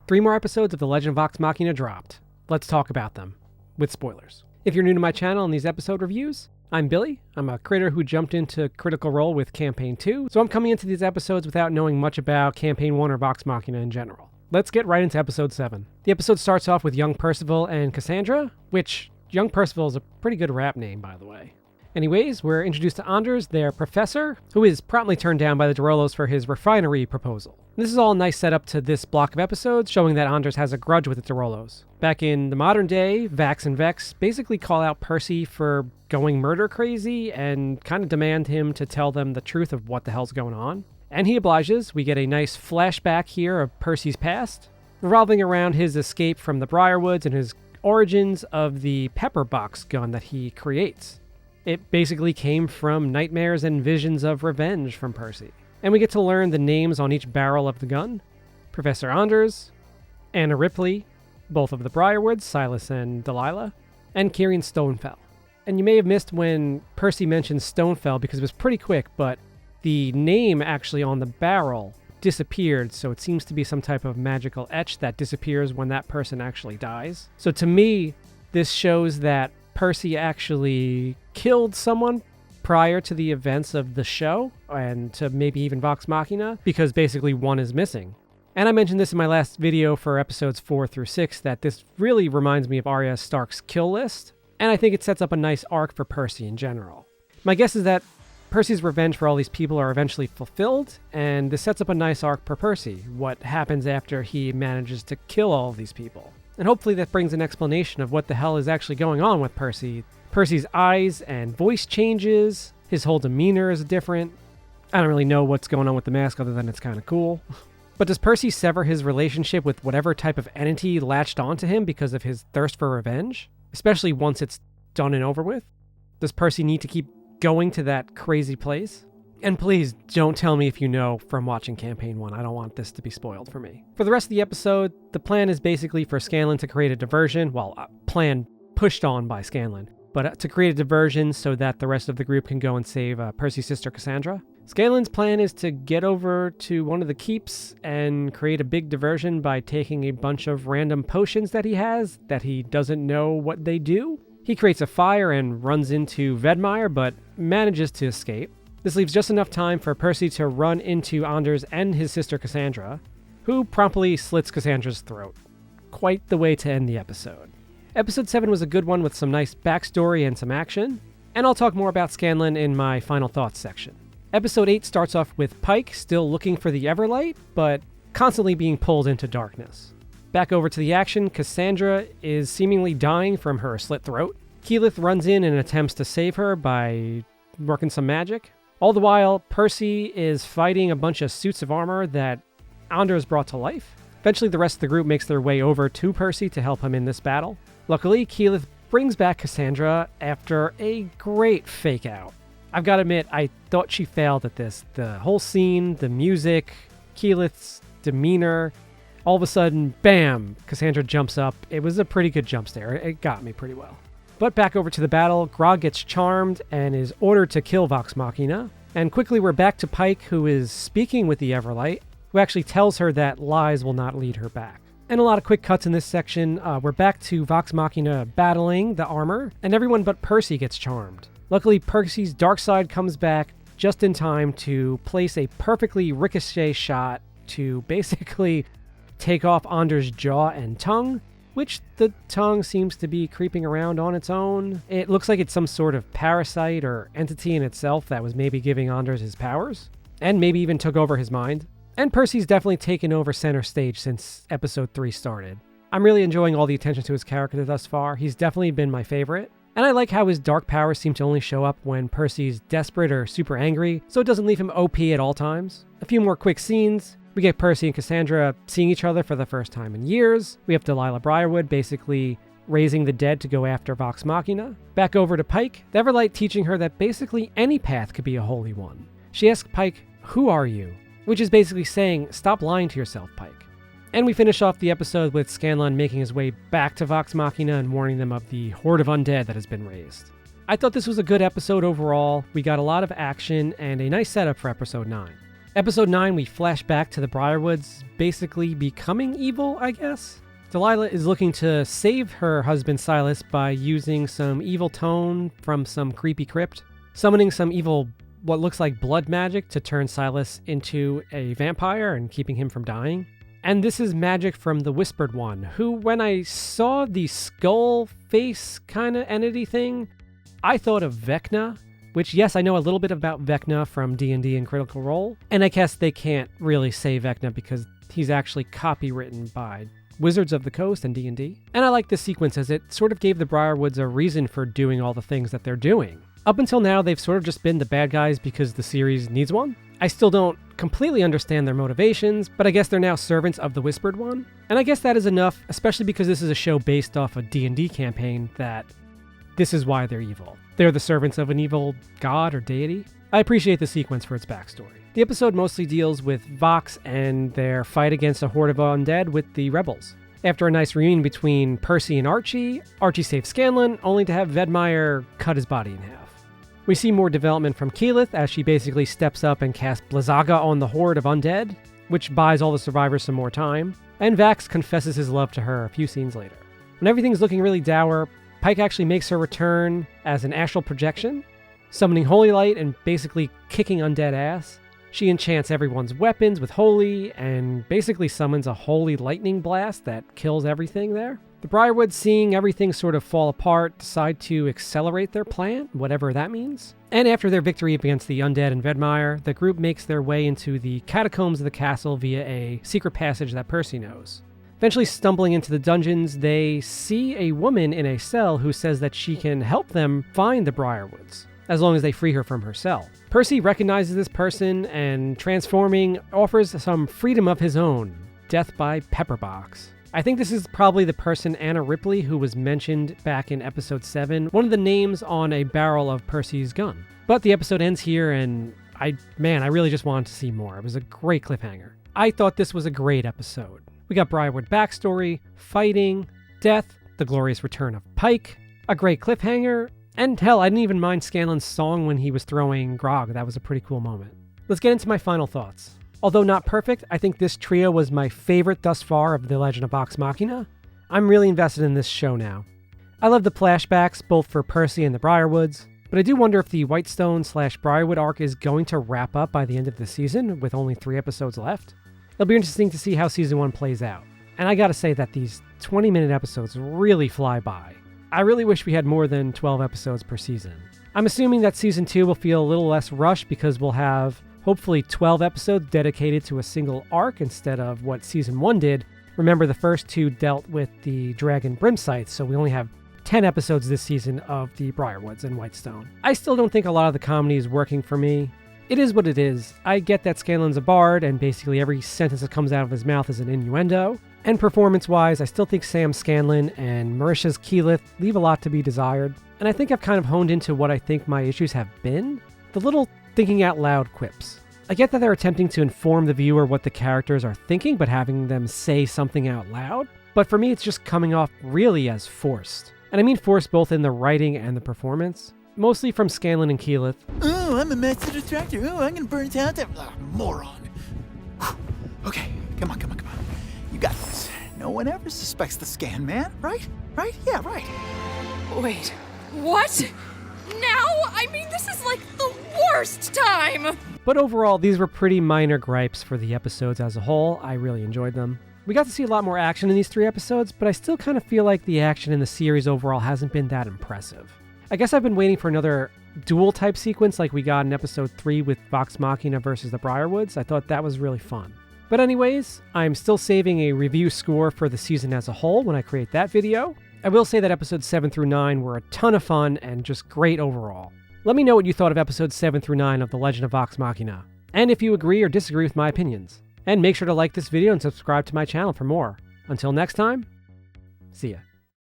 3 more episodes of the Legend of Vox Machina dropped. Let's talk about them, with spoilers. If you're new to my channel and these episode reviews, I'm Billy. I'm a creator who jumped into Critical Role with Campaign 2, so I'm coming into these episodes without knowing much about Campaign 1 or Vox Machina in general. Let's get right into episode 7. The episode starts off with young Percival and Cassandra, which young Percival is a pretty good rap name, by the way. Anyways, we're introduced to Anders, their professor, who is promptly turned down by the Derolos for his refinery proposal. This is all a nice setup to this block of episodes, showing that Anders has a grudge with the Derolos. Back in the modern day, Vax and Vex basically call out Percy for going murder crazy and kind of demand him to tell them the truth of what the hell's going on. And he obliges. We get a nice flashback here of Percy's past, revolving around his escape from the Briarwoods and his origins of the pepper box gun that he creates. It basically came from nightmares and visions of revenge from Percy. And we get to learn the names on each barrel of the gun. Professor Anders, Anna Ripley, both of the Briarwoods, Silas and Delilah, and Kieran Stonefell. And you may have missed when Percy mentioned Stonefell because it was pretty quick, but the name actually on the barrel disappeared, so it seems to be some type of magical etch that disappears when that person actually dies. So to me, this shows that Percy actually killed someone prior to the events of the show, and to maybe even Vox Machina, because basically one is missing. And I mentioned this in my last video for episodes 4 through 6, that this really reminds me of Arya Stark's kill list, and I think it sets up a nice arc for Percy in general. My guess is that Percy's revenge for all these people are eventually fulfilled, and this sets up a nice arc for Percy, what happens after he manages to kill all of these people. And hopefully that brings an explanation of what the hell is actually going on with Percy. Percy's eyes and voice changes, his whole demeanor is different. I don't really know what's going on with the mask other than it's kind of cool. But does Percy sever his relationship with whatever type of entity latched onto him because of his thirst for revenge? Especially once it's done and over with? Does Percy need to keep going to that crazy place? And please don't tell me if you know from watching Campaign 1. I don't want this to be spoiled for me. For the rest of the episode, the plan is basically for Scanlan to create a diversion. Well, a plan pushed on by Scanlan. But to create a diversion so that the rest of the group can go and save Percy's sister Cassandra. Scanlan's plan is to get over to one of the keeps and create a big diversion by taking a bunch of random potions that he has that he doesn't know what they do. He creates a fire and runs into Vedmire, but manages to escape. This leaves just enough time for Percy to run into Anders and his sister Cassandra, who promptly slits Cassandra's throat. Quite the way to end the episode. Episode 7 was a good one with some nice backstory and some action, and I'll talk more about Scanlan in my final thoughts section. Episode 8 starts off with Pike still looking for the Everlight, but constantly being pulled into darkness. Back over to the action, Cassandra is seemingly dying from her slit throat. Keyleth runs in and attempts to save her by working some magic. All the while, Percy is fighting a bunch of suits of armor that Anders brought to life. Eventually, the rest of the group makes their way over to Percy to help him in this battle. Luckily, Keyleth brings back Cassandra after a great fake out. I've got to admit, I thought she failed at this. The whole scene, the music, Keyleth's demeanor, all of a sudden, bam, Cassandra jumps up. It was a pretty good jump scare. It got me pretty well. But back over to the battle, Grog gets charmed and is ordered to kill Vox Machina. And quickly we're back to Pike, who is speaking with the Everlight, who actually tells her that lies will not lead her back. And a lot of quick cuts in this section. We're back to Vox Machina battling the armor, and everyone but Percy gets charmed. Luckily, Percy's dark side comes back just in time to place a perfectly ricochet shot to basically take off Anders' jaw and tongue, which the tongue seems to be creeping around on its own. It looks like it's some sort of parasite or entity in itself that was maybe giving Anders his powers, and maybe even took over his mind. And Percy's definitely taken over center stage since episode 3 started. I'm really enjoying all the attention to his character thus far. He's definitely been my favorite. And I like how his dark powers seem to only show up when Percy's desperate or super angry, so it doesn't leave him OP at all times. A few more quick scenes. We get Percy and Cassandra seeing each other for the first time in years. We have Delilah Briarwood basically raising the dead to go after Vox Machina. Back over to Pike, the Everlight teaching her that basically any path could be a holy one. She asks Pike, "Who are you?" Which is basically saying, stop lying to yourself, Pike. And we finish off the episode with Scanlan making his way back to Vox Machina and warning them of the horde of undead that has been raised. I thought this was a good episode overall. We got a lot of action and a nice setup for episode 9. Episode 9, we flash back to the Briarwoods basically becoming evil, I guess. Delilah is looking to save her husband Silas by using some evil tone from some creepy crypt, summoning some evil, what looks like blood magic to turn Silas into a vampire and keeping him from dying. And this is magic from the Whispered One, who, when I saw the skull face kind of entity thing, I thought of Vecna, which, yes, I know a little bit about Vecna from D&D and Critical Role, and I guess they can't really say Vecna because he's actually copywritten by Wizards of the Coast and D&D. And I like this sequence as it sort of gave the Briarwoods a reason for doing all the things that they're doing. Up until now, they've sort of just been the bad guys because the series needs one. I still don't completely understand their motivations, but I guess they're now servants of the Whispered One. And I guess that is enough, especially because this is a show based off a D&D campaign, that this is why they're evil. They're the servants of an evil god or deity. I appreciate the sequence for its backstory. The episode mostly deals with Vox and their fight against a horde of undead with the rebels. After a nice reunion between Percy and Archie saves Scanlan, only to have Vedmire cut his body in half. We see more development from Keyleth as she basically steps up and casts Blizzaga on the horde of undead, which buys all the survivors some more time, and Vax confesses his love to her a few scenes later. When everything's looking really dour, Pike actually makes her return as an astral projection, summoning Holy Light and basically kicking undead ass. She enchants everyone's weapons with Holy and basically summons a Holy Lightning Blast that kills everything there. The Briarwoods, seeing everything sort of fall apart, decide to accelerate their plan, whatever that means. And after their victory against the undead and Vedmire, the group makes their way into the catacombs of the castle via a secret passage that Percy knows. Eventually stumbling into the dungeons, they see a woman in a cell who says that she can help them find the Briarwoods, as long as they free her from her cell. Percy recognizes this person and, transforming, offers some freedom of his own, death by pepperbox. I think this is probably the person Anna Ripley who was mentioned back in episode 7, one of the names on a barrel of Percy's gun. But the episode ends here and I really just wanted to see more. It was a great cliffhanger. I thought this was a great episode. We got Briarwood backstory, fighting, death, the glorious return of Pike, a great cliffhanger, and hell, I didn't even mind Scanlan's song when he was throwing grog. That was a pretty cool moment. Let's get into my final thoughts. Although not perfect, I think this trio was my favorite thus far of the Legend of Vox Machina. I'm really invested in this show now. I love the flashbacks, both for Percy and the Briarwoods, but I do wonder if the Whitestone/Briarwood arc is going to wrap up by the end of the season, with only 3 episodes left. It'll be interesting to see how Season 1 plays out. And I gotta say that these 20-minute episodes really fly by. I really wish we had more than 12 episodes per season. I'm assuming that Season 2 will feel a little less rushed because we'll have hopefully 12 episodes dedicated to a single arc instead of what Season 1 did. Remember, the first 2 dealt with the Dragon Brimsites, so we only have 10 episodes this season of the Briarwoods and Whitestone. I still don't think a lot of the comedy is working for me. It is what it is. I get that Scanlan's a bard, and basically every sentence that comes out of his mouth is an innuendo. And performance-wise, I still think Sam Scanlan and Marisha's Keyleth leave a lot to be desired. And I think I've kind of honed into what I think my issues have been. The little thinking out loud quips. I get that they're attempting to inform the viewer what the characters are thinking, but having them say something out loud. But for me, it's just coming off really as forced. And I mean forced both in the writing and the performance. Mostly from Scanlan and Keyleth. Oh, I'm a master distractor. Oh, I'm gonna burn it out. Moron. Whew. Okay, come on. You got this. No one ever suspects the scan man, right? Right? Yeah, right. Wait, what? Now? I mean, this is like the worst time! But overall, these were pretty minor gripes for the episodes as a whole. I really enjoyed them. We got to see a lot more action in these 3 episodes, but I still kind of feel like the action in the series overall hasn't been that impressive. I guess I've been waiting for another duel type sequence like we got in episode 3 with Vox Machina versus the Briarwoods. I thought that was really fun. But anyways, I'm still saving a review score for the season as a whole when I create that video. I will say that episodes 7 through 9 were a ton of fun and just great overall. Let me know what you thought of episodes 7 through 9 of The Legend of Vox Machina, and if you agree or disagree with my opinions. And make sure to like this video and subscribe to my channel for more. Until next time, see ya.